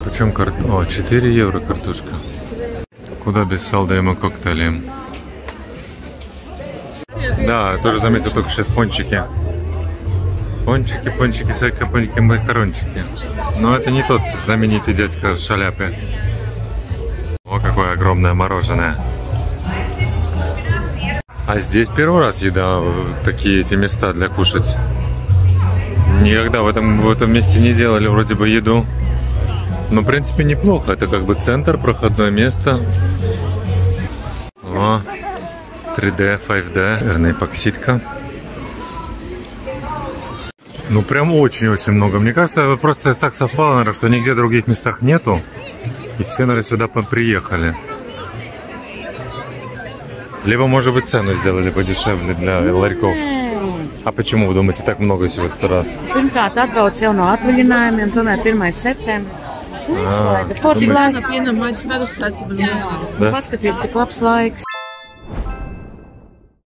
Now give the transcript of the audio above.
Почем картошка? О, 4 евро картошка. Куда без салдаема коктейли? Да, тоже заметил только сейчас пончики. Пончики, пончики, всякие пончики, макарончики. Но это не тот знаменитый дядька в шляпе. О, какое огромное мороженое. А здесь первый раз еда, такие эти места для кушать. Никогда в этом месте не делали вроде бы еду. Но в принципе неплохо. Это как бы центр, проходное место. О, 3D, 5D, наверное, эпоксидка. Ну прям очень-очень много. Мне кажется, просто так совпало, наверное, что нигде в других местах нету. И все, наверное, сюда приехали. Либо, может быть, цену сделали подешевле для ларьков. А почему вы думаете, так много всего в этот раз? Pirmkārt, atbrauc jau no atvaļinājumiem, tomēr 1. septembris. Forši laika pienam, mēs Svētku svētku. Paskaties, cik labs laiks.